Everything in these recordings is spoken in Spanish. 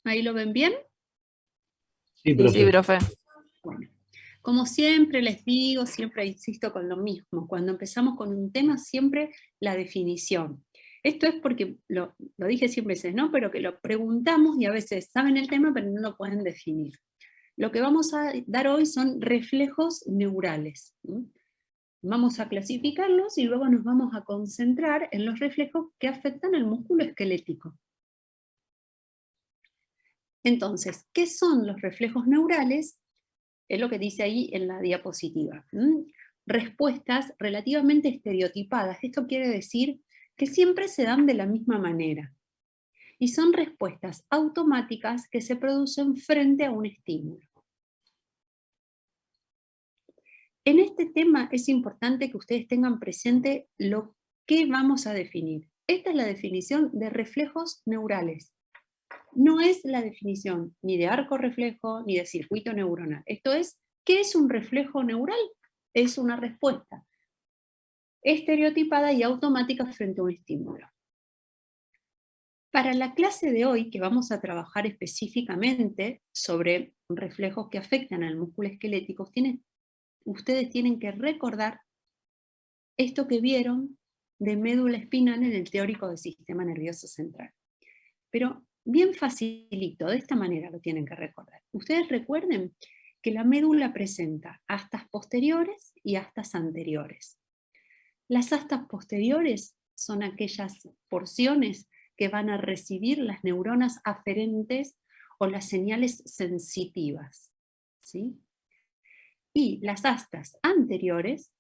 ¿Ahí lo ven bien? Sí, Sí, profe. profe. Bueno, como siempre les digo, siempre insisto con lo mismo. Cuando empezamos con un tema, siempre la definición. Esto es porque, lo dije 100 veces, ¿no? Pero que lo preguntamos y a veces saben el tema, pero no lo pueden definir. Lo que vamos a dar hoy son reflejos neurales. Vamos a clasificarlos y luego nos vamos a concentrar en los reflejos que afectan al músculo esquelético. Entonces, ¿qué son los reflejos neurales? Es lo que dice ahí en la diapositiva. Respuestas relativamente estereotipadas. Esto quiere decir que siempre se dan de la misma manera. Y son respuestas automáticas que se producen frente a un estímulo. En este tema es importante que ustedes tengan presente lo que vamos a definir. Esta es la definición de reflejos neurales. No es la definición ni de arco reflejo ni de circuito neuronal. Esto es, ¿qué es un reflejo neural? Es una respuesta estereotipada y automática frente a un estímulo. Para la clase de hoy, que vamos a trabajar específicamente sobre reflejos que afectan al músculo esquelético, ustedes tienen que recordar esto que vieron de médula espinal en el teórico del sistema nervioso central. Pero bien facilito, de esta manera lo tienen que recordar. Ustedes recuerden que la médula presenta astas posteriores y astas anteriores. Las astas posteriores son aquellas porciones que van a recibir las neuronas aferentes o las señales sensitivas, ¿sí? Y las astas anteriores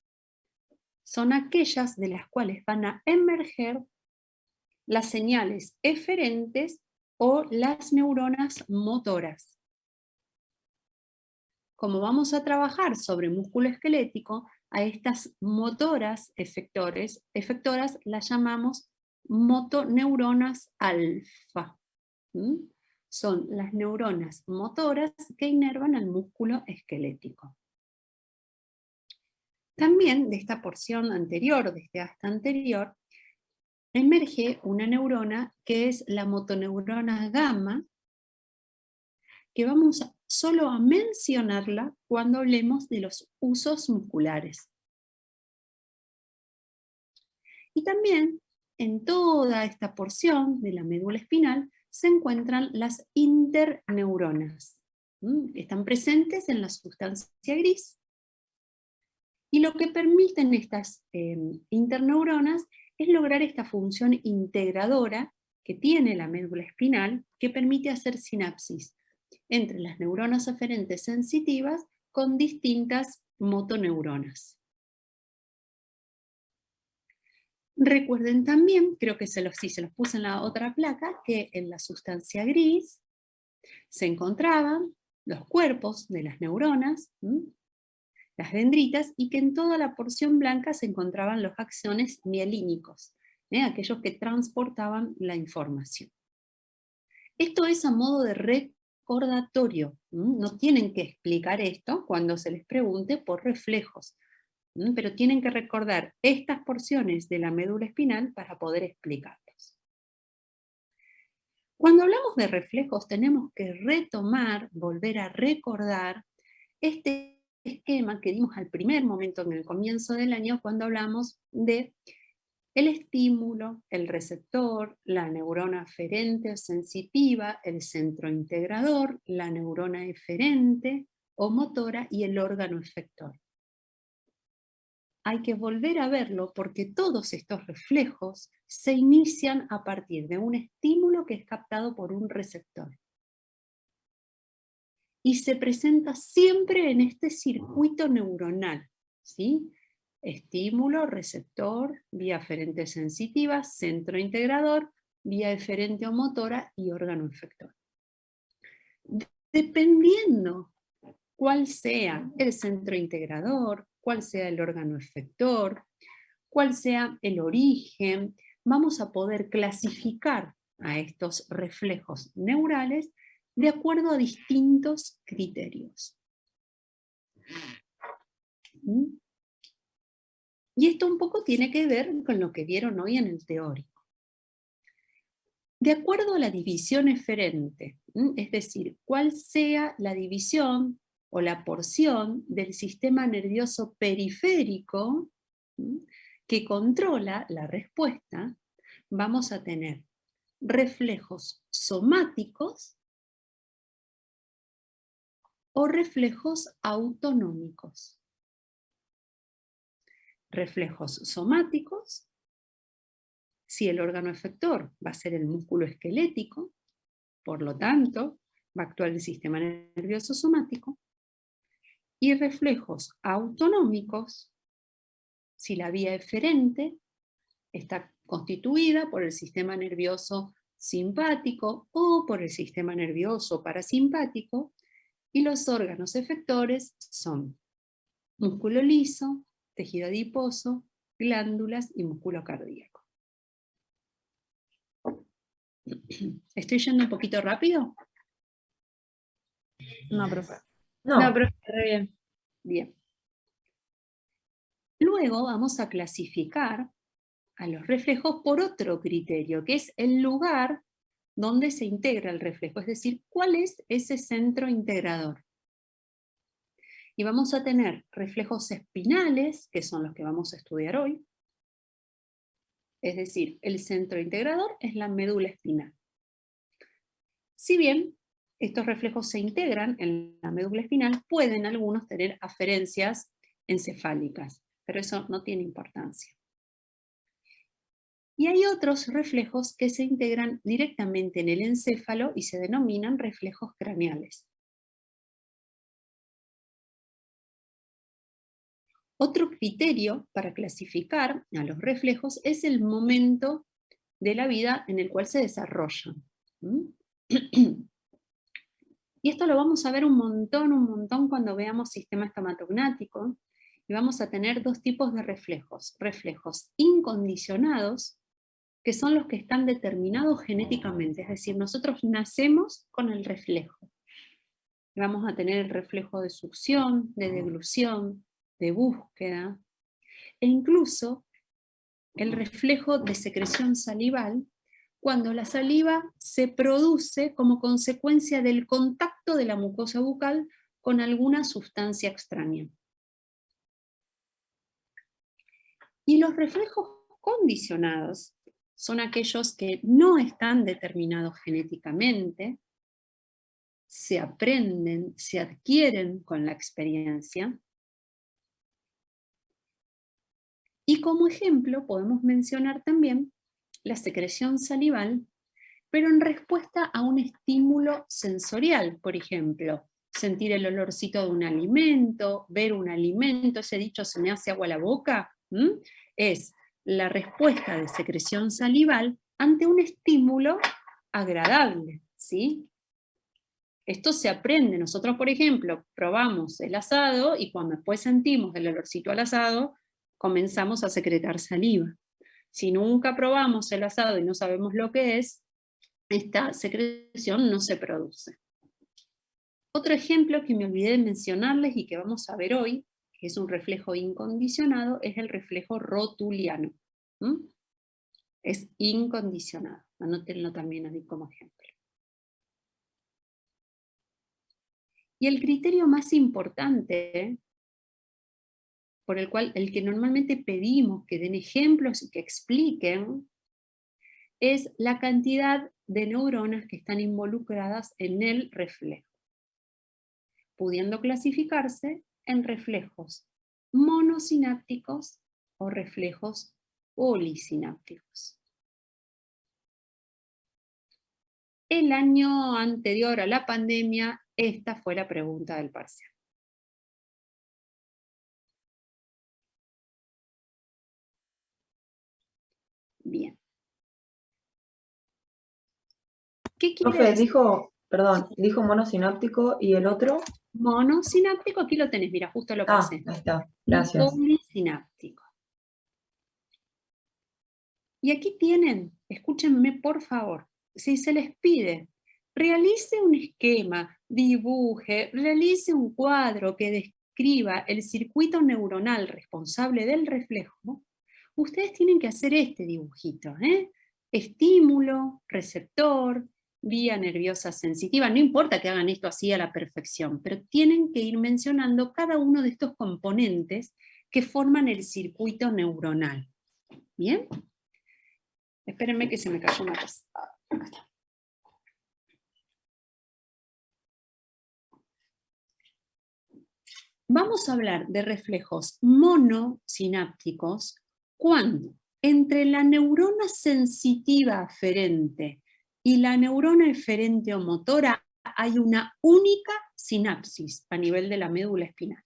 son aquellas de las cuales van a emerger las señales eferentes o las neuronas motoras. Como vamos a trabajar sobre músculo esquelético, a estas motoras efectoras las llamamos motoneuronas alfa. Son las neuronas motoras que inervan al músculo esquelético. También de esta porción anterior, de este asta anterior, emerge una neurona que es la motoneurona gamma, que vamos solo a mencionarla cuando hablemos de los usos musculares. Y también en toda esta porción de la médula espinal se encuentran las interneuronas. Están presentes en la sustancia gris. Y lo que permiten estas interneuronas es lograr esta función integradora que tiene la médula espinal, que permite hacer sinapsis entre las neuronas aferentes sensitivas con distintas motoneuronas. Recuerden también, creo que se los puse en la otra placa, que en la sustancia gris se encontraban los cuerpos de las neuronas, las dendritas, y que en toda la porción blanca se encontraban los axones mielínicos, aquellos que transportaban la información. Esto es a modo de recordatorio, no tienen que explicar esto cuando se les pregunte por reflejos, pero tienen que recordar estas porciones de la médula espinal para poder explicarlos. Cuando hablamos de reflejos tenemos que retomar, volver a recordar este esquema que dimos al primer momento en el comienzo del año cuando hablamos de el estímulo, el receptor, la neurona aferente o sensitiva, el centro integrador, la neurona eferente o motora y el órgano efector. Hay que volver a verlo porque todos estos reflejos se inician a partir de un estímulo que es captado por un receptor. Y se presenta siempre en este circuito neuronal, ¿sí? Estímulo, receptor, vía aferente sensitiva, centro integrador, vía eferente o motora y órgano efector. Dependiendo cuál sea el centro integrador, cuál sea el órgano efector, cuál sea el origen, vamos a poder clasificar a estos reflejos neurales de acuerdo a distintos criterios. Y esto un poco tiene que ver con lo que vieron hoy en el teórico. De acuerdo a la división eferente, es decir, cuál sea la división o la porción del sistema nervioso periférico que controla la respuesta, vamos a tener reflejos somáticos o reflejos autonómicos. Reflejos somáticos, si el órgano efector va a ser el músculo esquelético, por lo tanto, va a actuar el sistema nervioso somático, y reflejos autonómicos, si la vía eferente está constituida por el sistema nervioso simpático o por el sistema nervioso parasimpático, y los órganos efectores son músculo liso, tejido adiposo, glándulas y músculo cardíaco. ¿Estoy yendo un poquito rápido? No, profe. No, profe, re bien. Bien. Luego vamos a clasificar a los reflejos por otro criterio, que es el lugar donde se integra el reflejo, es decir, cuál es ese centro integrador. Y vamos a tener reflejos espinales, que son los que vamos a estudiar hoy, es decir, el centro integrador es la médula espinal. Si bien estos reflejos se integran en la médula espinal, pueden algunos tener aferencias encefálicas, pero eso no tiene importancia. Y hay otros reflejos que se integran directamente en el encéfalo y se denominan reflejos craneales. Otro criterio para clasificar a los reflejos es el momento de la vida en el cual se desarrollan. Y esto lo vamos a ver un montón cuando veamos sistema estomatognático, y vamos a tener dos tipos de reflejos. Reflejos incondicionados, que son los que están determinados genéticamente, es decir, nosotros nacemos con el reflejo. Vamos a tener el reflejo de succión, de deglución, de búsqueda, e incluso el reflejo de secreción salival, cuando la saliva se produce como consecuencia del contacto de la mucosa bucal con alguna sustancia extraña. Y los reflejos condicionados son aquellos que no están determinados genéticamente, se aprenden, se adquieren con la experiencia. Y como ejemplo podemos mencionar también la secreción salival, pero en respuesta a un estímulo sensorial, por ejemplo, sentir el olorcito de un alimento, ver un alimento, ese dicho se me hace agua la boca, es la respuesta de secreción salival ante un estímulo agradable, ¿sí? Esto se aprende. Nosotros, por ejemplo, probamos el asado y cuando después sentimos el olorcito al asado, comenzamos a secretar saliva. Si nunca probamos el asado y no sabemos lo que es, esta secreción no se produce. Otro ejemplo que me olvidé de mencionarles y que vamos a ver hoy, que es un reflejo incondicionado, es el reflejo rotuliano. Es incondicionado. Anótenlo también ahí como ejemplo. Y el criterio más importante, por el que normalmente pedimos que den ejemplos y que expliquen, es la cantidad de neuronas que están involucradas en el reflejo, pudiendo clasificarse en reflejos monosinápticos o reflejos polisinápticos. El año anterior a la pandemia, esta fue la pregunta del parcial. Bien. ¿Qué quiere Profe, decir? dijo monosináptico y el otro. Monosináptico, aquí lo tenés, mira, justo lo pasé. Ahí está, gracias. Polisináptico. Y aquí tienen, escúchenme por favor, si se les pide, realice un esquema, dibuje, realice un cuadro que describa el circuito neuronal responsable del reflejo, ustedes tienen que hacer este dibujito, estímulo, receptor, vía nerviosa sensitiva. No importa que hagan esto así a la perfección, pero tienen que ir mencionando cada uno de estos componentes que forman el circuito neuronal. ¿Bien? Espérenme que se me cayó una cosa. Acá está. Vamos a hablar de reflejos monosinápticos cuando entre la neurona sensitiva aferente y la neurona eferente o motora hay una única sinapsis a nivel de la médula espinal.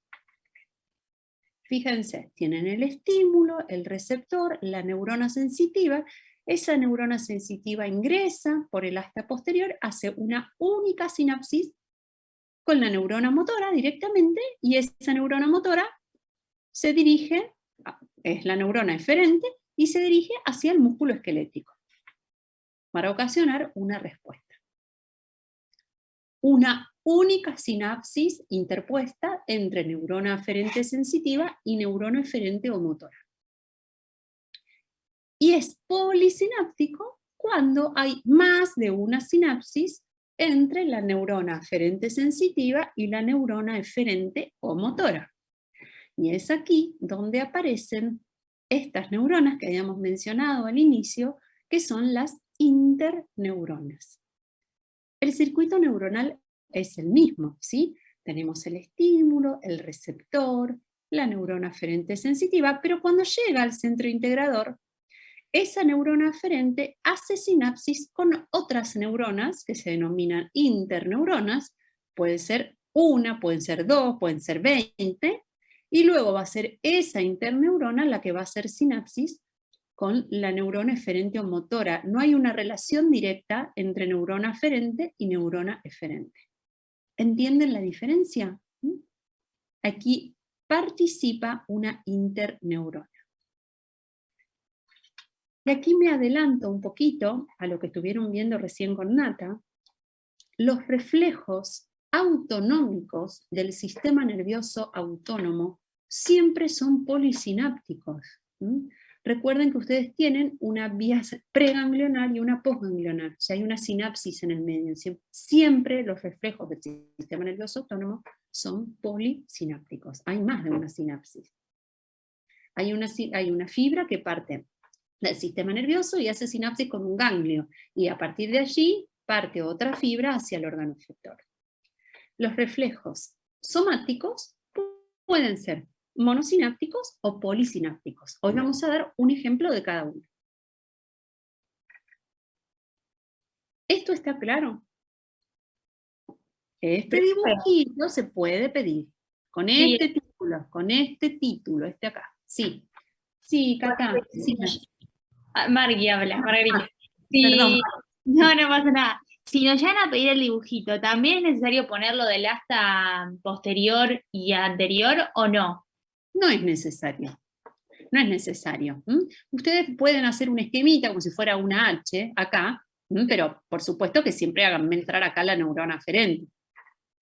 Fíjense, tienen el estímulo, el receptor, la neurona sensitiva. Esa neurona sensitiva ingresa por el asta posterior, hace una única sinapsis con la neurona motora directamente, y esa neurona motora se dirige, es la neurona eferente, y se dirige hacia el músculo esquelético para ocasionar una respuesta. Una única sinapsis interpuesta entre neurona aferente sensitiva y neurona eferente o motora. Y es polisináptico cuando hay más de una sinapsis entre la neurona aferente sensitiva y la neurona eferente o motora. Y es aquí donde aparecen estas neuronas que habíamos mencionado al inicio, que son las interneuronas. El circuito neuronal es el mismo, ¿sí? Tenemos el estímulo, el receptor, la neurona aferente sensitiva, pero cuando llega al centro integrador, esa neurona aferente hace sinapsis con otras neuronas que se denominan interneuronas. Puede ser una, pueden ser dos, pueden ser 20, y luego va a ser esa interneurona la que va a hacer sinapsis con la neurona eferente o motora. No hay una relación directa entre neurona aferente y neurona eferente. ¿Entienden la diferencia? Aquí participa una interneurona. Y aquí me adelanto un poquito a lo que estuvieron viendo recién con Nata. Los reflejos autonómicos del sistema nervioso autónomo siempre son polisinápticos. Recuerden que ustedes tienen una vía preganglionar y una postganglionar, o sea, hay una sinapsis en el medio. Siempre los reflejos del sistema nervioso autónomo son polisinápticos. Hay más de una sinapsis. Hay una fibra que parte del sistema nervioso y hace sinapsis con un ganglio, y a partir de allí parte otra fibra hacia el órgano efector. Los reflejos somáticos pueden ser monosinápticos o polisinápticos. Hoy vamos a dar un ejemplo de cada uno. ¿Esto está claro? Este dibujito se puede pedir. Con este título, este acá. Sí. Sí, Cata. Sí. Margui habla, Margarita. Perdón. No pasa nada. Si nos llegan a pedir el dibujito, ¿también es necesario ponerlo del asta posterior y anterior o no? No es necesario. No es necesario. Ustedes pueden hacer un esquemita como si fuera una H acá, pero por supuesto que siempre háganme entrar acá la neurona aferente.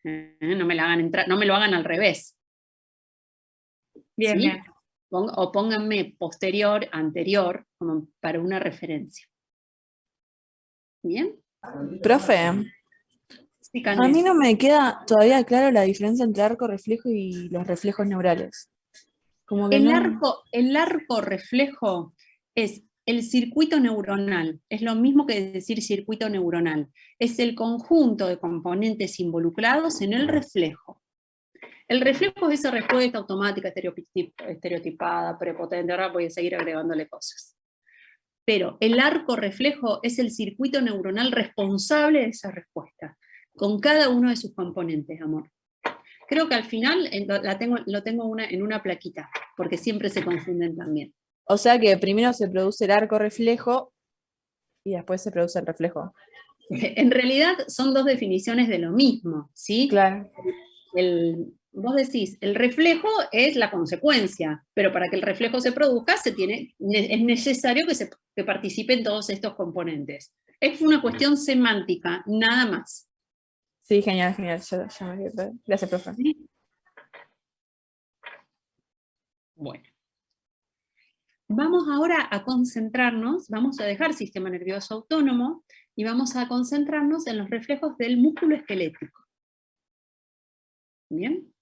No me la hagan entrar, no me lo hagan al revés. Bien, ¿sí? bien. O pónganme posterior, anterior, como para una referencia. ¿Bien? Profe, Sí, a mí no me queda todavía claro la diferencia entre arco reflejo y los reflejos neurales. Como que el arco reflejo es el circuito neuronal, es lo mismo que decir circuito neuronal, es el conjunto de componentes involucrados en el reflejo. El reflejo es esa respuesta automática, estereotipada, prepotente, ahora voy a seguir agregándole cosas. Pero el arco reflejo es el circuito neuronal responsable de esa respuesta, con cada uno de sus componentes, amor. Creo que al final lo tengo en una plaquita, porque siempre se confunden también. O sea que primero se produce el arco reflejo y después se produce el reflejo. En realidad son dos definiciones de lo mismo, ¿sí? Claro. Vos decís, el reflejo es la consecuencia, pero para que el reflejo se produzca es necesario que participen todos estos componentes. Es una cuestión semántica, nada más. Sí, genial, genial. Ya me quedé. Gracias, profe. ¿Sí? Bueno. Vamos ahora a concentrarnos, vamos a dejar sistema nervioso autónomo, y vamos a concentrarnos en los reflejos del músculo esquelético. ¿Bien?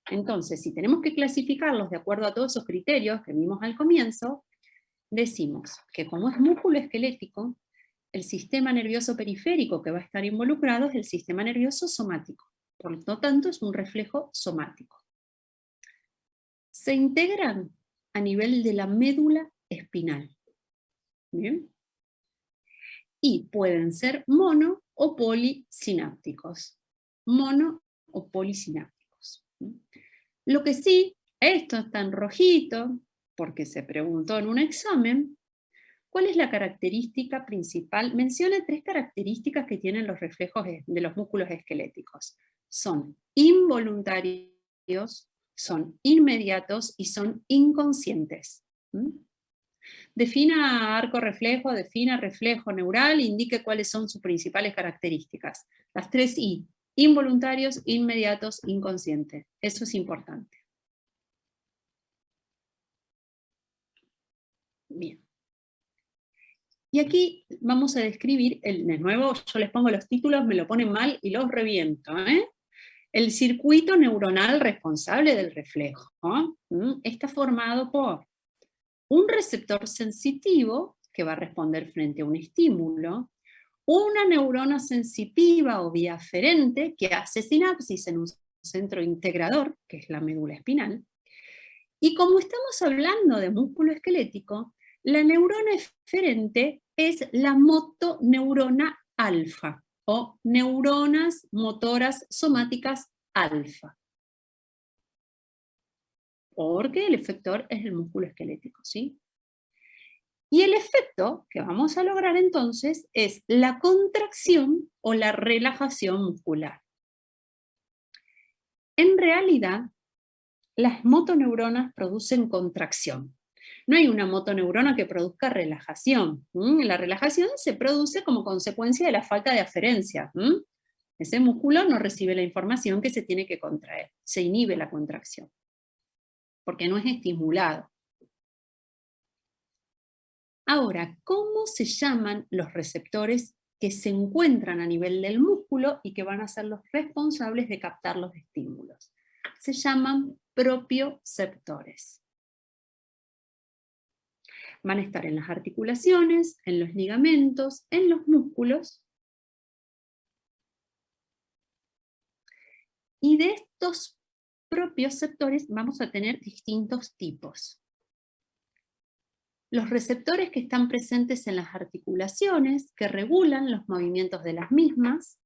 Entonces, si tenemos que clasificarlos de acuerdo a todos esos criterios que vimos al comienzo, decimos que como es músculo esquelético, el sistema nervioso periférico que va a estar involucrado es el sistema nervioso somático. Por lo tanto, es un reflejo somático. Se integran a nivel de la médula espinal. ¿Bien? Y pueden ser mono o polisinápticos. Mono o polisinápticos. Lo que sí, esto está en rojito, porque se preguntó en un examen, ¿cuál es la característica principal? Menciona 3 características que tienen los reflejos de los músculos esqueléticos. Son involuntarios, son inmediatos y son inconscientes. Defina arco reflejo, defina reflejo neural, indique cuáles son sus principales características. Las 3 I, involuntarios, inmediatos, inconscientes. Eso es importante. Bien. Y aquí vamos a describir, de nuevo yo les pongo los títulos, me lo ponen mal y los reviento. El circuito neuronal responsable del reflejo está formado por un receptor sensitivo que va a responder frente a un estímulo, una neurona sensitiva o vía aferente que hace sinapsis en un centro integrador, que es la médula espinal, y como estamos hablando de músculo esquelético, la neurona eferente es la motoneurona alfa, o neuronas motoras somáticas alfa. Porque el efector es el músculo esquelético, ¿sí? Y el efecto que vamos a lograr entonces es la contracción o la relajación muscular. En realidad, las motoneuronas producen contracción. No hay una motoneurona que produzca relajación. La relajación se produce como consecuencia de la falta de aferencia. Ese músculo no recibe la información que se tiene que contraer. Se inhibe la contracción, porque no es estimulado. Ahora, ¿cómo se llaman los receptores que se encuentran a nivel del músculo y que van a ser los responsables de captar los estímulos? Se llaman propioceptores. Van a estar en las articulaciones, en los ligamentos, en los músculos. Y de estos propioceptores vamos a tener distintos tipos. Los receptores que están presentes en las articulaciones, que regulan los movimientos de las mismas.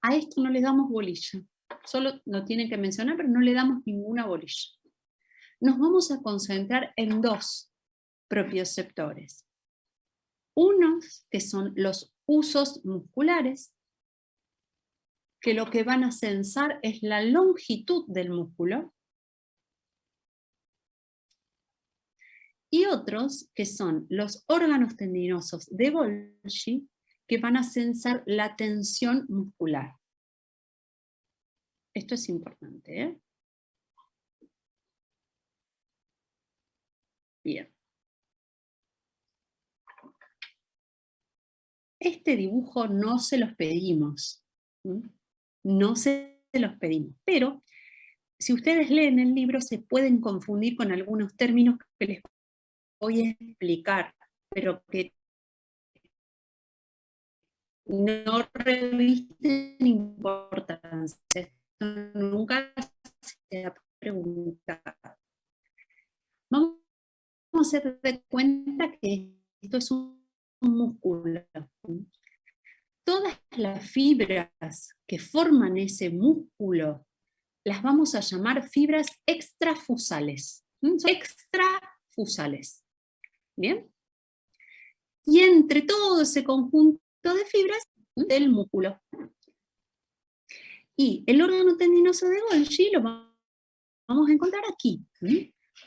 A esto no le damos bolilla. Solo lo tienen que mencionar, pero no le damos ninguna bolilla. Nos vamos a concentrar en 2 propioceptores. Unos que son los usos musculares, que lo que van a sensar es la longitud del músculo. Y otros que son los órganos tendinosos de Golgi, que van a sensar la tensión muscular. Esto es importante, Bien. Este dibujo no se los pedimos. No se los pedimos. Pero, si ustedes leen el libro, se pueden confundir con algunos términos que les voy a explicar, pero que no revisten importancia. Esto nunca se ha preguntado. Vamos a hacer de cuenta que esto es un músculo. Todas las fibras que forman ese músculo las vamos a llamar fibras extrafusales. Son extrafusales. ¿Bien? Y entre todo ese conjunto de fibras del músculo. Y el órgano tendinoso de Golgi lo vamos a encontrar aquí,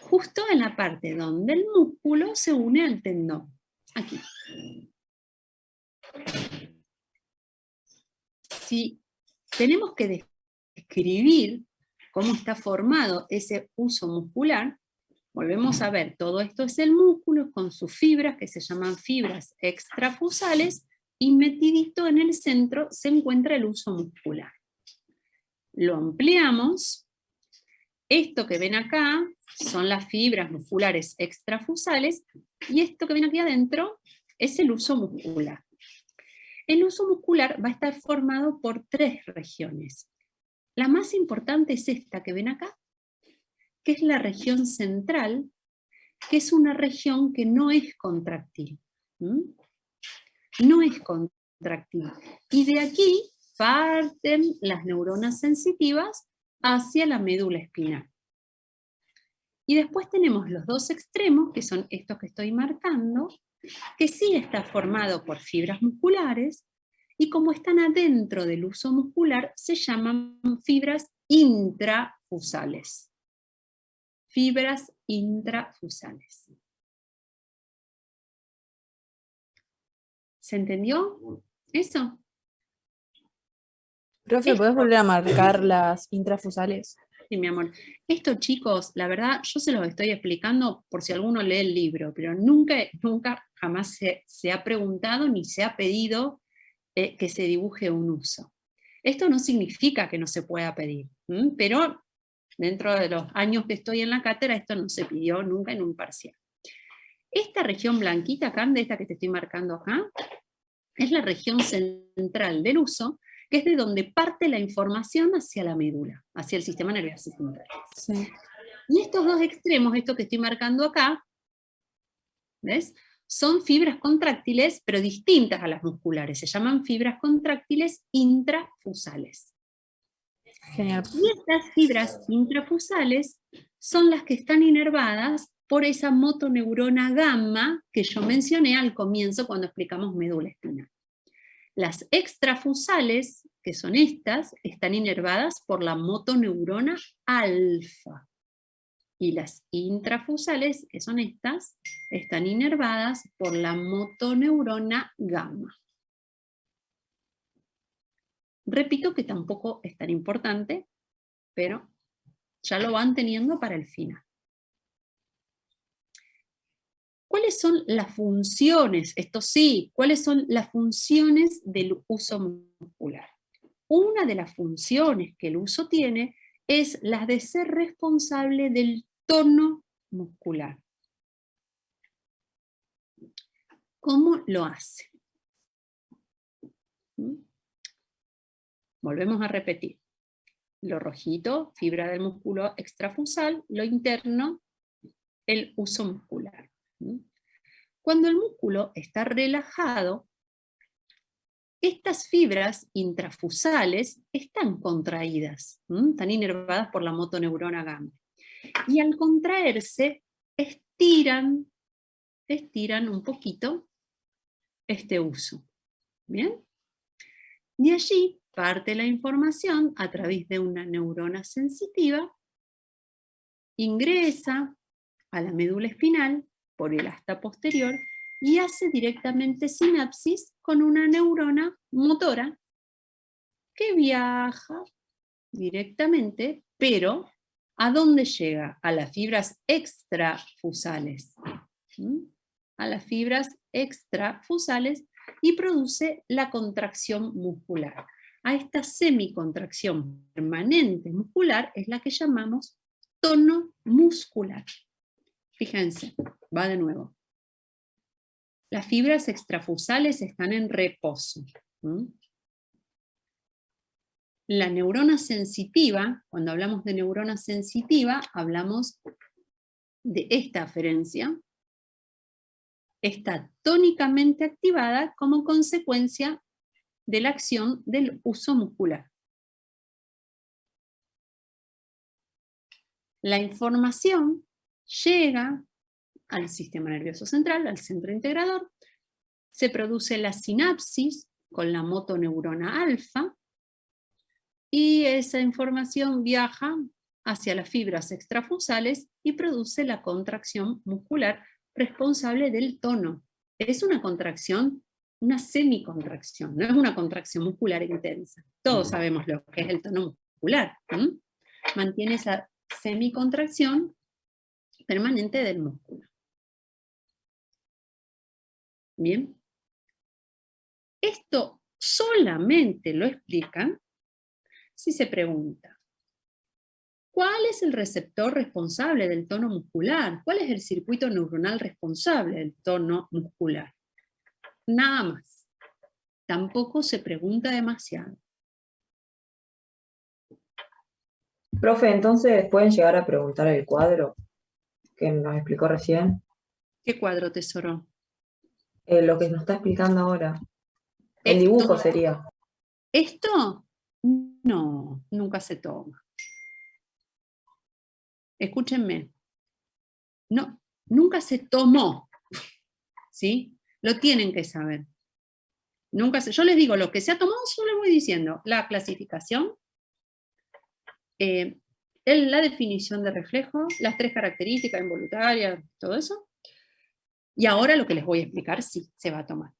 justo en la parte donde el músculo se une al tendón. Aquí. Si tenemos que describir cómo está formado ese uso muscular, volvemos a ver, todo esto es el músculo con sus fibras, que se llaman fibras extrafusales, y metidito en el centro se encuentra el uso muscular. Lo ampliamos. Esto que ven acá son las fibras musculares extrafusales, y esto que ven aquí adentro es el uso muscular. El uso muscular va a estar formado por 3 regiones. La más importante es esta que ven acá, que es la región central, que es una región que no es contractil. No es contractil. Y de aquí parten las neuronas sensitivas hacia la médula espinal. Y después tenemos los 2 extremos, que son estos que estoy marcando, que sí está formado por fibras musculares, y como están adentro del uso muscular, se llaman fibras intrafusales. Fibras intrafusales. ¿Se entendió eso? Profe, ¿podés volver a marcar las intrafusales? Sí, mi amor. Esto, chicos, la verdad, yo se los estoy explicando por si alguno lee el libro, pero nunca jamás se ha preguntado ni se ha pedido que se dibuje un uso. Esto no significa que no se pueda pedir, pero dentro de los años que estoy en la cátedra, esto no se pidió nunca en un parcial. Esta región blanquita acá, de esta que te estoy marcando acá, es la región central del uso, que es de donde parte la información hacia la médula, hacia el sistema nervioso central. Sí. Y estos 2 extremos, esto que estoy marcando acá, ¿ves? Son fibras contráctiles, pero distintas a las musculares. Se llaman fibras contráctiles intrafusales. Genial. Y estas fibras intrafusales son las que están inervadas por esa motoneurona gamma que yo mencioné al comienzo cuando explicamos médula espinal. Las extrafusales, que son estas, están inervadas por la motoneurona alfa. Y las intrafusales, que son estas, están inervadas por la motoneurona gamma. Repito que tampoco es tan importante, pero ya lo van teniendo para el final. ¿Cuáles son las funciones? Esto sí, ¿cuáles son las funciones del uso muscular? Una de las funciones que el uso tiene es la de ser responsable del tono muscular. ¿Cómo lo hace? Volvemos a repetir. Lo rojito, fibra del músculo extrafusal, lo interno, el uso muscular. Cuando el músculo está relajado, estas fibras intrafusales están contraídas, están inervadas por la motoneurona gamma. Y al contraerse, estiran un poquito este uso. ¿Bien? De allí parte la información a través de una neurona sensitiva, ingresa a la médula espinal por el asta posterior y hace directamente sinapsis con una neurona motora que viaja directamente, pero ¿a dónde llega? A las fibras extrafusales. A las fibras extrafusales y produce la contracción muscular. A esta semicontracción permanente muscular es la que llamamos tono muscular. Fíjense, va de nuevo. Las fibras extrafusales están en reposo. La neurona sensitiva, cuando hablamos de neurona sensitiva, hablamos de esta aferencia. Está tónicamente activada como consecuencia de la acción del uso muscular. La información llega al sistema nervioso central, al centro integrador, se produce la sinapsis con la motoneurona alfa, y esa información viaja hacia las fibras extrafusales y produce la contracción muscular responsable del tono. Es una contracción, una semicontracción, no es una contracción muscular intensa. Todos sabemos lo que es el tono muscular. mantiene esa semicontracción permanente del músculo. Bien. Esto solamente lo explican si se pregunta, ¿cuál es el receptor responsable del tono muscular? ¿Cuál es el circuito neuronal responsable del tono muscular? Nada más. Tampoco se pregunta demasiado. Profe, entonces pueden llegar a preguntar el cuadro que nos explicó recién, ¿Qué cuadro, tesoro? lo que nos está explicando ahora. El dibujo sería. ¿Esto? No, nunca se toma. Escúchenme. No, nunca se tomó. ¿Sí? Lo tienen que saber. Yo les digo, lo que se ha tomado, yo les voy diciendo. La clasificación, la definición de reflejo, las 3 características involuntarias, todo eso. Y ahora lo que les voy a explicar, sí, se va a tomar.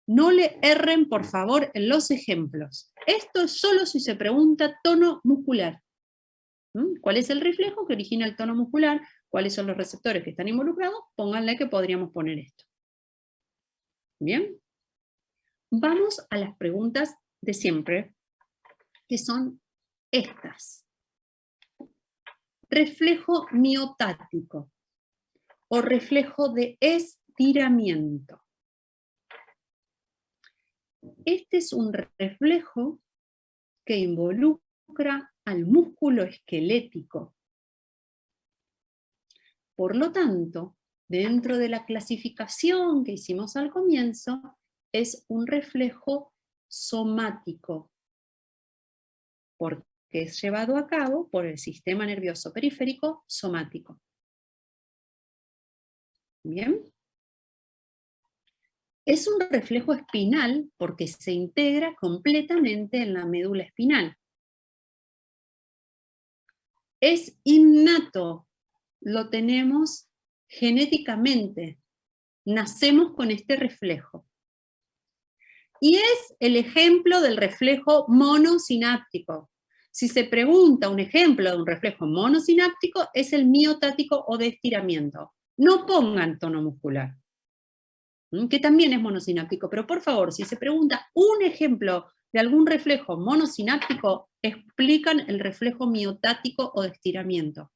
No le erren, por favor, en los ejemplos. Esto es solo si se pregunta tono muscular. ¿Cuál es el reflejo que origina el tono muscular? ¿Cuáles son los receptores que están involucrados? Pónganle que podríamos poner esto. ¿Bien? Vamos a las preguntas de siempre, que son estas. Reflejo miotático o reflejo de estiramiento. Este es un reflejo que involucra al músculo esquelético. Por lo tanto, dentro de la clasificación que hicimos al comienzo, es un reflejo somático, porque es llevado a cabo por el sistema nervioso periférico somático. ¿Bien? Es un reflejo espinal porque se integra completamente en la médula espinal. Es innato, lo tenemos genéticamente, nacemos con este reflejo. Y es el ejemplo del reflejo monosináptico. Si se pregunta un ejemplo de un reflejo monosináptico, es el miotático o de estiramiento. No pongan tono muscular, que también es monosináptico, pero por favor, si se pregunta un ejemplo de algún reflejo monosináptico, explican el reflejo miotático o de estiramiento.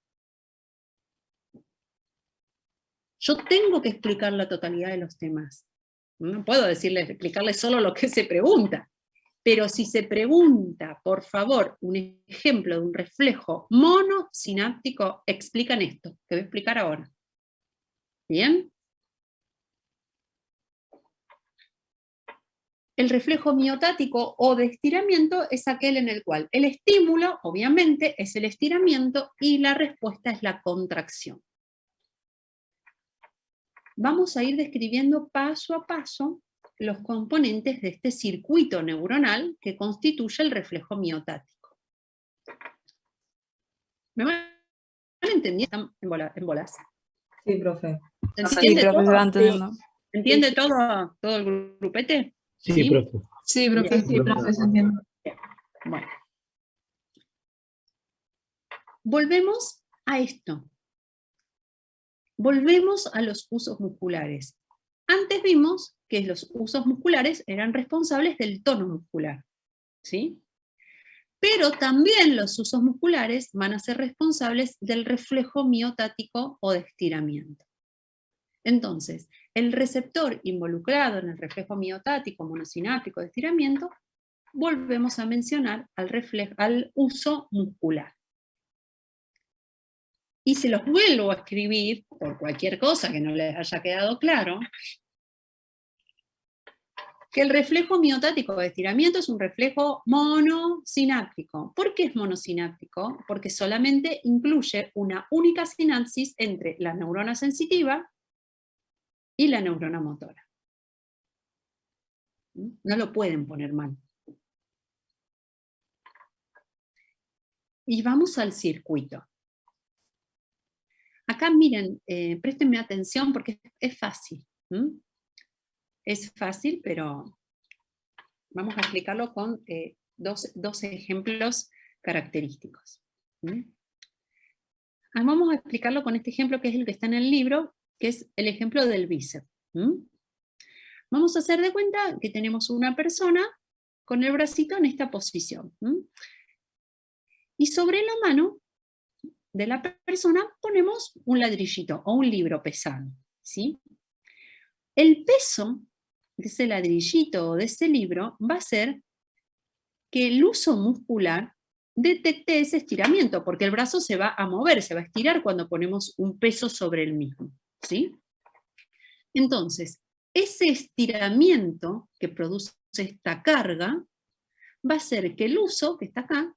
Yo tengo que explicar la totalidad de los temas. No puedo explicarles solo lo que se pregunta. Pero si se pregunta, por favor, un ejemplo de un reflejo monosináptico, explican esto, que voy a explicar ahora. ¿Bien? El reflejo miotático o de estiramiento es aquel en el cual el estímulo, obviamente, es el estiramiento y la respuesta es la contracción. Vamos a ir describiendo paso a paso los componentes de este circuito neuronal que constituye el reflejo miotático. ¿Me van entendiendo? Están en bolas. Sí, profe. ¿Entiende todo? Se va entendiendo. ¿Entiende todo el grupete? Sí, profe. Sí, profe, sí, profe, se entiende. Bueno. Volvemos a esto. Volvemos a los usos musculares. Antes vimos que los usos musculares eran responsables del tono muscular, ¿sí? Pero también los usos musculares van a ser responsables del reflejo miotático o de estiramiento. Entonces, el receptor involucrado en el reflejo miotático, monosináptico de estiramiento, volvemos a mencionar al uso muscular. Y se los vuelvo a escribir, por cualquier cosa que no les haya quedado claro, que el reflejo miotático de estiramiento es un reflejo monosináptico. ¿Por qué es monosináptico? Porque solamente incluye una única sinapsis entre la neurona sensitiva y la neurona motora. No lo pueden poner mal. Y vamos al circuito. Acá miren, préstenme atención porque es fácil. Es fácil, pero vamos a explicarlo con dos ejemplos característicos. ¿Mm? Vamos a explicarlo con este ejemplo que es el que está en el libro, que es el ejemplo del bíceps. ¿Mm? Vamos a hacer de cuenta que tenemos una persona con el bracito en esta posición. ¿Mm? Y sobre la mano de la persona ponemos un ladrillito o un libro pesado. ¿Sí? El peso de ese ladrillito o de ese libro va a ser que el uso muscular detecte ese estiramiento, porque el brazo se va a mover, se va a estirar cuando ponemos un peso sobre el mismo. ¿Sí? Entonces, ese estiramiento que produce esta carga va a hacer que el uso, que está acá,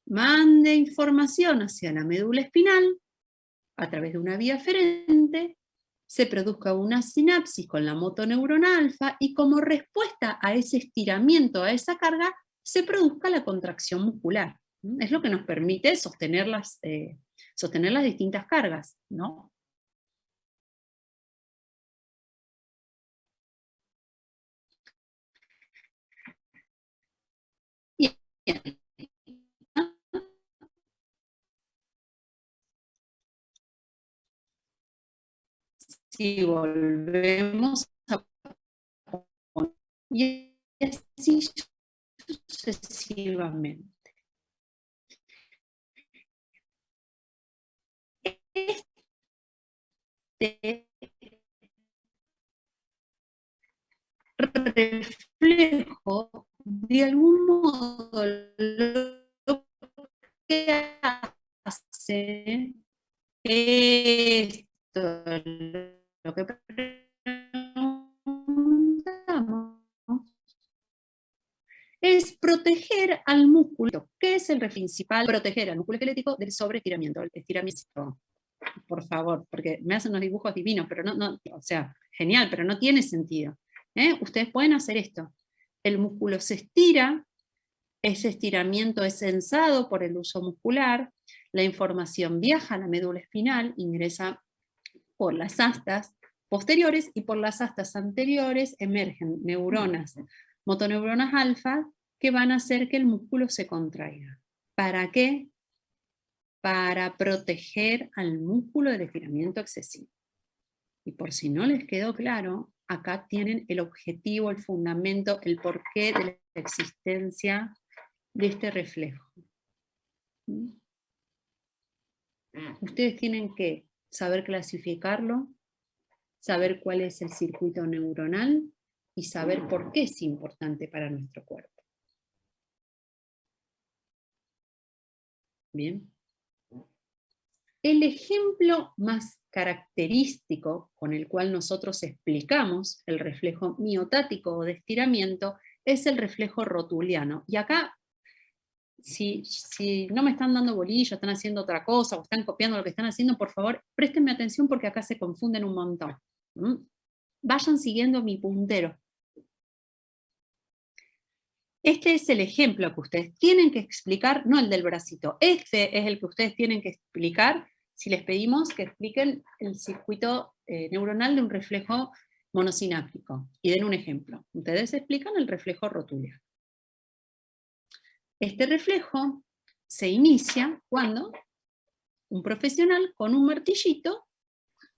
mande información hacia la médula espinal a través de una vía aferente, se produzca una sinapsis con la motoneurona alfa y como respuesta a ese estiramiento, a esa carga, se produzca la contracción muscular. Es lo que nos permite sostener las distintas cargas, ¿no? Bien. Si volvemos a poner, y así sucesivamente. Este reflejo, de algún modo, lo que hace esto, lo que preguntamos, es proteger al músculo. ¿Qué es el principal? Proteger al músculo esquelético del sobreestiramiento, el estiramiento. Por favor, porque me hacen unos dibujos divinos, pero no, o sea, genial, pero no tiene sentido. Ustedes pueden hacer esto. El músculo se estira, ese estiramiento es sensado por el uso muscular, la información viaja a la médula espinal, ingresa por las astas posteriores y por las astas anteriores emergen neuronas, motoneuronas alfa, que van a hacer que el músculo se contraiga. ¿Para qué? Para proteger al músculo del estiramiento excesivo. Y por si no les quedó claro, acá tienen el objetivo, el fundamento, el porqué de la existencia de este reflejo. Ustedes tienen que saber clasificarlo, saber cuál es el circuito neuronal y saber por qué es importante para nuestro cuerpo. Bien. El ejemplo más característico con el cual nosotros explicamos el reflejo miotático o de estiramiento es el reflejo rotuliano. Y acá, si no me están dando bolillo, están haciendo otra cosa o están copiando lo que están haciendo, por favor, préstenme atención porque acá se confunden un montón. Vayan siguiendo mi puntero. Este es el ejemplo que ustedes tienen que explicar, no el del bracito. Este es el que ustedes tienen que explicar si les pedimos que expliquen el circuito neuronal de un reflejo monosináptico. Y den un ejemplo. Ustedes explican el reflejo rotuliano. Este reflejo se inicia cuando un profesional con un martillito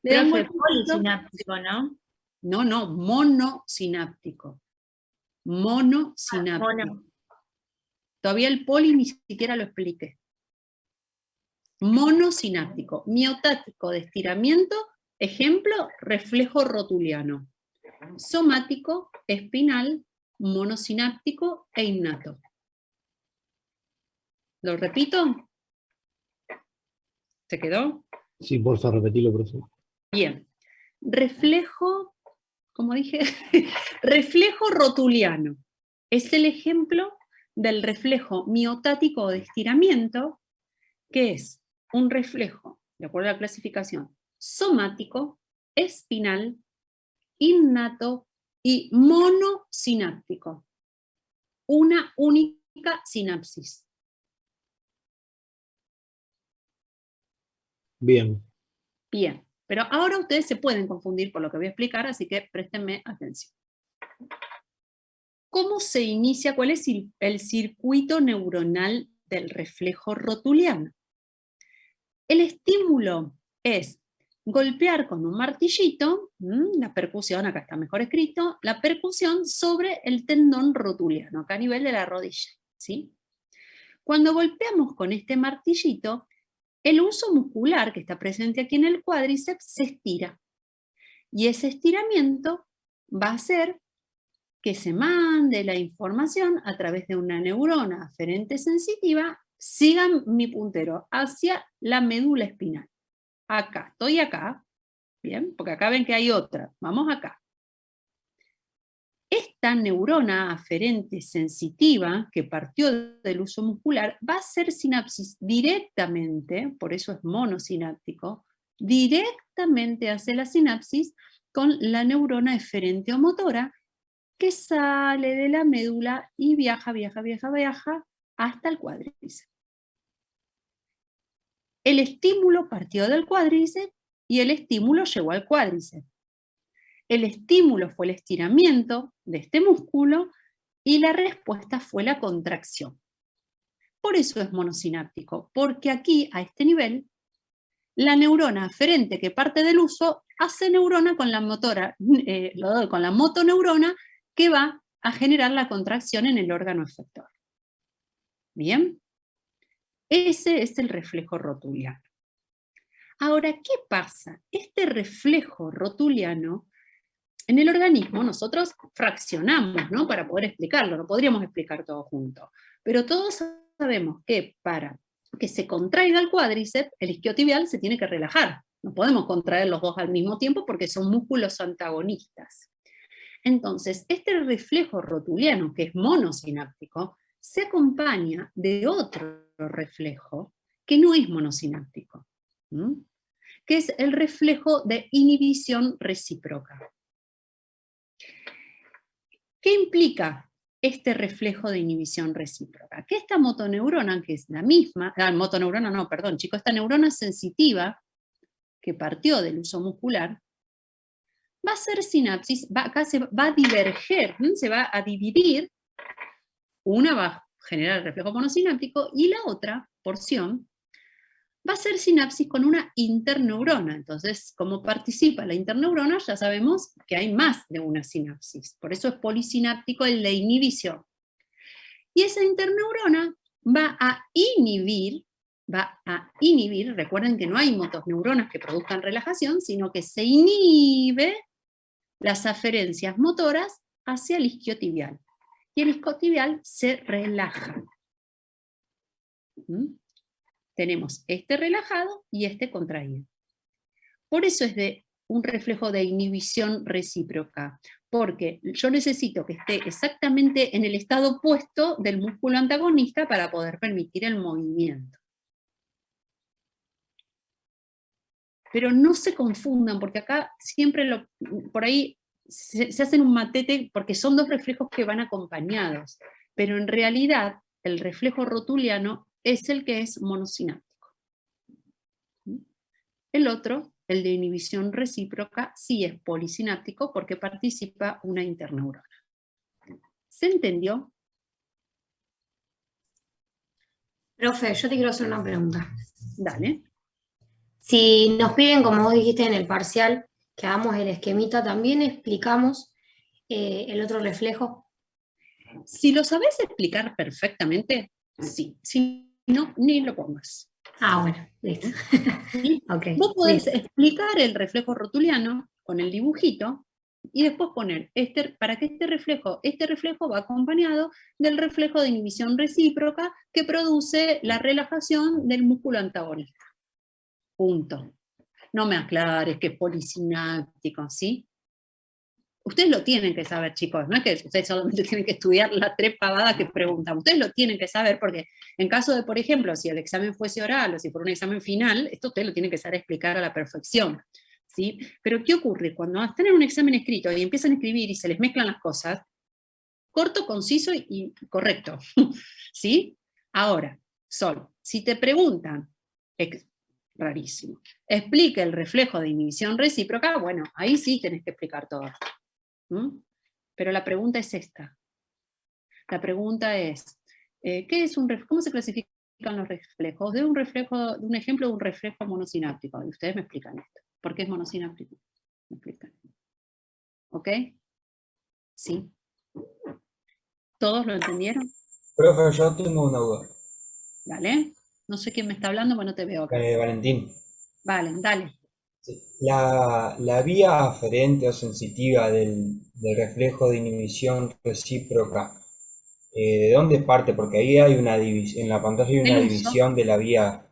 le da un Profe, golpecito. polisináptico, ¿no? No, monosináptico. Monosináptico. Mono. Todavía el poli ni siquiera lo expliqué. Monosináptico, miotático de estiramiento, ejemplo, reflejo rotuliano. Somático, espinal, monosináptico e innato. ¿Lo repito? ¿Se quedó? Sí, por favor, repetilo, profesor. Bien. Reflejo, como dije, reflejo rotuliano. Es el ejemplo del reflejo miotático de estiramiento, que es un reflejo, de acuerdo a la clasificación, somático, espinal, innato y monosináptico. Una única sinapsis. Bien. Bien, pero ahora ustedes se pueden confundir por lo que voy a explicar, así que préstenme atención. ¿Cómo se inicia? ¿Cuál es el circuito neuronal del reflejo rotuliano. El estímulo es golpear con un martillito, la percusión, acá está mejor escrito, la percusión sobre el tendón rotuliano, acá a nivel de la rodilla, ¿sí? Cuando golpeamos con este martillito, el uso muscular que está presente aquí en el cuádriceps se estira. Y ese estiramiento va a hacer que se mande la información a través de una neurona aferente sensitiva, siga mi puntero hacia la médula espinal. Acá, estoy acá, bien, porque acá ven que hay otra, vamos acá. Esta neurona aferente sensitiva que partió del uso muscular va a hacer sinapsis directamente, por eso es monosináptico, directamente hace la sinapsis con la neurona eferente o motora que sale de la médula y viaja hasta el cuádriceps. El estímulo partió del cuádriceps y el estímulo llegó al cuádriceps. El estímulo fue el estiramiento de este músculo y la respuesta fue la contracción. Por eso es monosináptico, porque aquí, a este nivel, la neurona aferente que parte del uso hace neurona con la motoneurona que va a generar la contracción en el órgano efector. ¿Bien? Ese es el reflejo rotuliano. Ahora, ¿qué pasa? Este reflejo rotuliano, en el organismo nosotros fraccionamos, ¿no? Para poder explicarlo, no podríamos explicar todo junto. Pero todos sabemos que para que se contraiga el cuádriceps, el isquiotibial se tiene que relajar. No podemos contraer los dos al mismo tiempo porque son músculos antagonistas. Entonces, este reflejo rotuliano, que es monosináptico, se acompaña de otro reflejo que no es monosináptico, que es el reflejo de inhibición recíproca. ¿Qué implica este reflejo de inhibición recíproca? Que esta motoneurona, que es la misma, esta neurona sensitiva que partió del uso muscular, va a hacer sinapsis, acá se va a diverger, se va a dividir, una va a generar el reflejo monosináptico y la otra porción va a hacer sinapsis con una interneurona. Entonces, como participa la interneurona, ya sabemos que hay más de una sinapsis. Por eso es polisináptico el de inhibición. Y esa interneurona va a inhibir, recuerden que no hay motoneuronas que produzcan relajación, sino que se inhibe las aferencias motoras hacia el isquiotibial. Y el isquiotibial se relaja. Tenemos este relajado y este contraído. Por eso es un reflejo de inhibición recíproca, porque yo necesito que esté exactamente en el estado opuesto del músculo antagonista para poder permitir el movimiento. Pero no se confundan, porque acá siempre por ahí se hacen un matete, porque son dos reflejos que van acompañados, pero en realidad el reflejo rotuliano es el que es monosináptico. El otro, el de inhibición recíproca, sí es polisináptico porque participa una interneurona. ¿Se entendió? Profe, yo te quiero hacer una pregunta. Dale. Si nos piden, como vos dijiste en el parcial, que hagamos el esquemita, ¿también explicamos el otro reflejo? Si lo sabés explicar perfectamente, sí. Si no, ni lo pongas. Ah, bueno, listo. Okay, vos podés explicar el reflejo rotuliano con el dibujito y después poner, para que este reflejo va acompañado del reflejo de inhibición recíproca que produce la relajación del músculo antagonista. Punto. No me aclares que es polisináptico, ¿sí? Ustedes lo tienen que saber, chicos, no es que ustedes solamente tienen que estudiar las 3 pavadas que preguntan, ustedes lo tienen que saber porque en caso de, por ejemplo, si el examen fuese oral o si fuera un examen final, esto ustedes lo tienen que saber explicar a la perfección, ¿sí? Pero ¿qué ocurre? Cuando están en un examen escrito y empiezan a escribir y se les mezclan las cosas, corto, conciso y correcto, ¿sí? Ahora, Sol, si te preguntan, rarísimo, explica el reflejo de inhibición recíproca, bueno, ahí sí tenés que explicar todo. Pero la pregunta es esta. La pregunta es, ¿cómo se clasifica los reflejos? De un ejemplo de un reflejo monosináptico. Y ustedes me explican esto. ¿Por qué es monosináptico? Me explican. ¿Ok? ¿Sí? ¿Todos lo entendieron? Profe, yo tengo una duda. ¿Vale? No sé quién me está hablando, bueno, te veo acá. Valentín, Vale, dale. sí. La vía aferente o sensitiva del reflejo de inhibición recíproca, ¿de dónde parte? Porque ahí hay una división, en la pantalla hay una Del uso. división de la vía,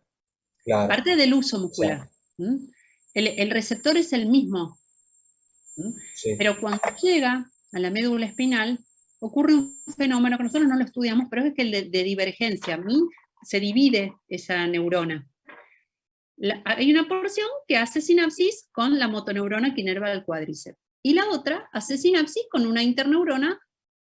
claro. Parte del uso muscular. O sea, ¿Mm? El receptor es el mismo. ¿Mm? sí. Pero cuando llega a la médula espinal, ocurre un fenómeno que nosotros no lo estudiamos, pero es que el de divergencia. Se divide esa neurona. Hay una porción que hace sinapsis con la motoneurona que inerva el cuádriceps. Y la otra hace sinapsis con una interneurona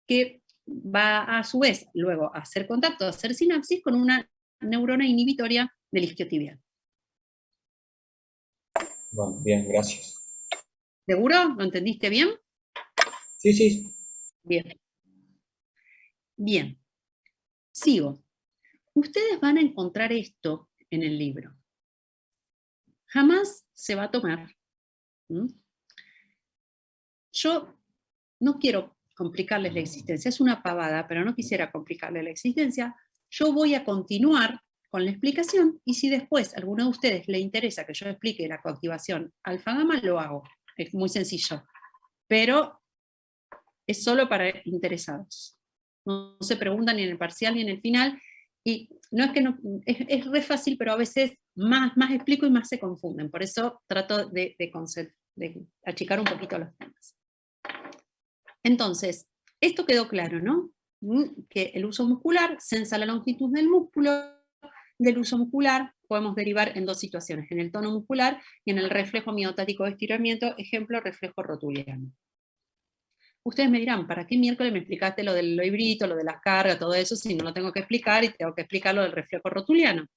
que va a su vez luego a hacer contacto, a hacer sinapsis con una neurona inhibitoria del isquiotibial. Bueno, bien, gracias. ¿Seguro? ¿Lo entendiste bien? Sí, sí. Bien. Bien. Sigo. Ustedes van a encontrar esto en el libro. Jamás se va a tomar. Yo no quiero complicarles la existencia, es una pavada, pero no quisiera complicarles la existencia. Yo voy a continuar con la explicación, y si después a alguno de ustedes le interesa que yo explique la coactivación alfa-gamma, lo hago. Es muy sencillo. Pero es solo para interesados. No se preguntan ni en el parcial ni en el final, y no es que no, es re fácil, pero a veces más explico y más se confunden. Por eso trato de achicar un poquito los temas. Entonces, esto quedó claro, ¿no? Que el uso muscular censa la longitud del músculo. Del uso muscular podemos derivar en dos situaciones, en el tono muscular y en el reflejo miotático de estiramiento, ejemplo, reflejo rotuliano. Ustedes me dirán, ¿para qué miércoles me explicaste lo del librito, lo de las cargas, todo eso, si no lo tengo que explicar y tengo que explicar lo del reflejo rotuliano?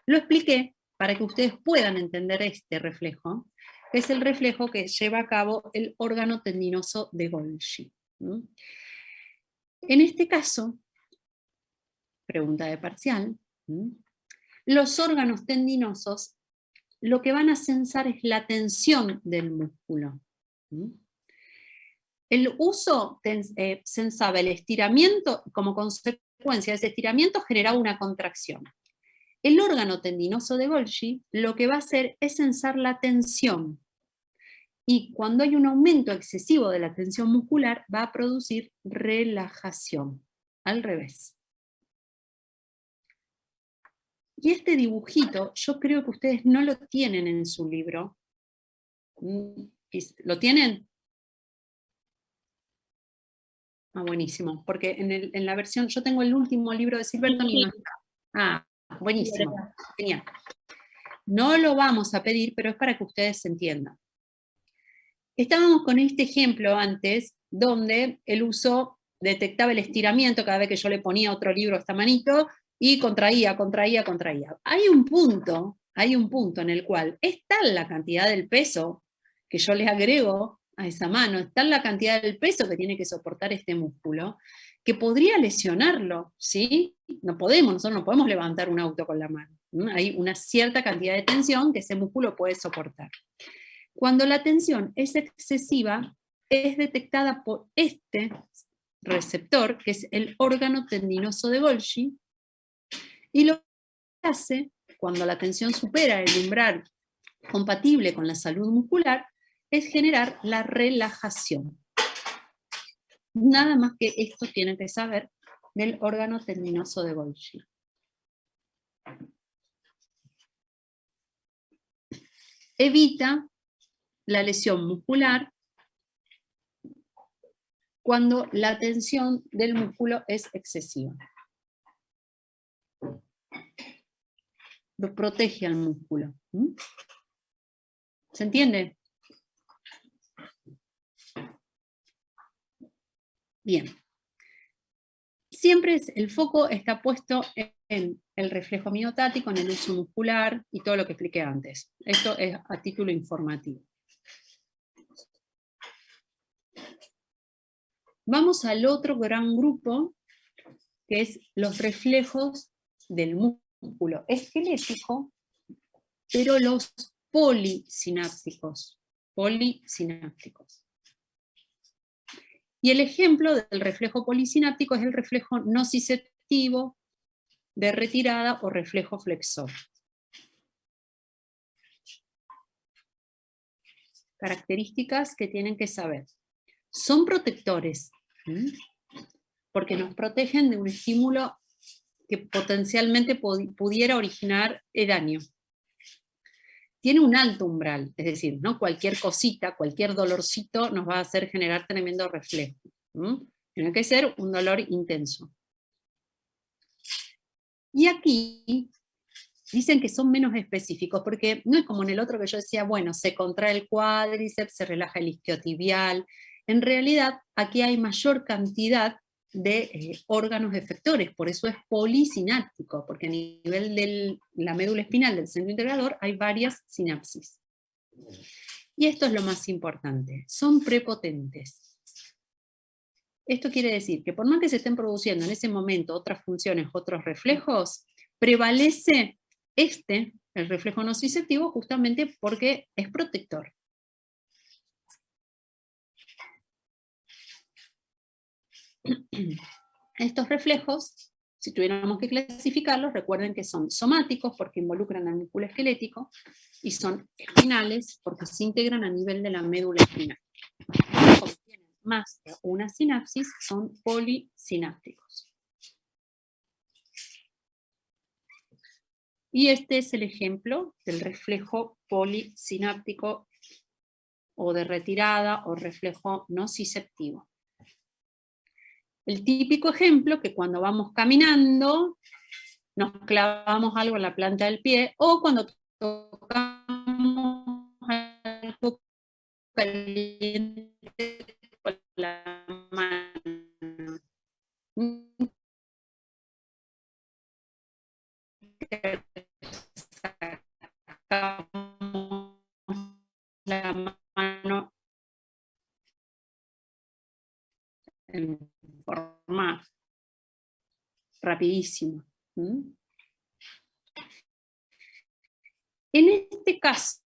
Lo expliqué para que ustedes puedan entender este reflejo, que es el reflejo que lleva a cabo el órgano tendinoso de Golgi. En este caso, pregunta de parcial, los órganos tendinosos lo que van a censar es la tensión del músculo. El uso censaba el estiramiento, como consecuencia de ese estiramiento generaba una contracción. El órgano tendinoso de Golgi lo que va a hacer es censar la tensión. Y cuando hay un aumento excesivo de la tensión muscular, va a producir relajación. Al revés. Y este dibujito, yo creo que ustedes no lo tienen en su libro. ¿Lo tienen? Ah, buenísimo, porque en la versión, yo tengo el último libro de Silverton y no está. Ah, buenísimo, genial. No lo vamos a pedir, pero es para que ustedes entiendan. Estábamos con este ejemplo antes, donde el uso detectaba el estiramiento cada vez que yo le ponía otro libro a esta manito, y contraía. Hay un punto en el cual es tal la cantidad del peso que yo le agrego a esa mano, es tal la cantidad del peso que tiene que soportar este músculo, que podría lesionarlo, ¿sí? Nosotros no podemos levantar un auto con la mano. Hay una cierta cantidad de tensión que ese músculo puede soportar. Cuando la tensión es excesiva, es detectada por este receptor, que es el órgano tendinoso de Golgi, y lo que hace, cuando la tensión supera el umbral compatible con la salud muscular, es generar la relajación. Nada más que esto tienen que saber del órgano tendinoso de Golgi. Evita la lesión muscular cuando la tensión del músculo es excesiva. Lo protege al músculo. ¿Se entiende? Bien. Siempre el foco está puesto en el reflejo miotático, en el uso muscular y todo lo que expliqué antes. Esto es a título informativo. Vamos al otro gran grupo, que es los reflejos del músculo esquelético, pero los polisinápticos. Y el ejemplo del reflejo polisináptico es el reflejo nociceptivo de retirada o reflejo flexor. Características que tienen que saber. Son protectores, porque nos protegen de un estímulo que potencialmente pudiera originar daño. Tiene un alto umbral, es decir, ¿no? Cualquier cosita, cualquier dolorcito nos va a hacer generar tremendo reflejo. Tiene que ser un dolor intenso. Y aquí dicen que son menos específicos, porque no es como en el otro que yo decía, bueno, se contrae el cuádriceps, se relaja el isquiotibial. En realidad, aquí hay mayor cantidad de órganos efectores, por eso es polisináptico, porque a nivel de la médula espinal del centro integrador hay varias sinapsis. Y esto es lo más importante, son prepotentes. Esto quiere decir que por más que se estén produciendo en ese momento otras funciones, otros reflejos, prevalece el reflejo nociceptivo, justamente porque es protector. Estos reflejos, si tuviéramos que clasificarlos, recuerden que son somáticos porque involucran al músculo esquelético, y son espinales porque se integran a nivel de la médula espinal. Como tienen más de una sinapsis, son polisinápticos. Y este es el ejemplo del reflejo polisináptico o de retirada o reflejo nociceptivo. El típico ejemplo que cuando vamos caminando nos clavamos algo en la planta del pie, o cuando tocamos algo caliente con la mano. Sacamos la mano en forma rapidísima. En este caso,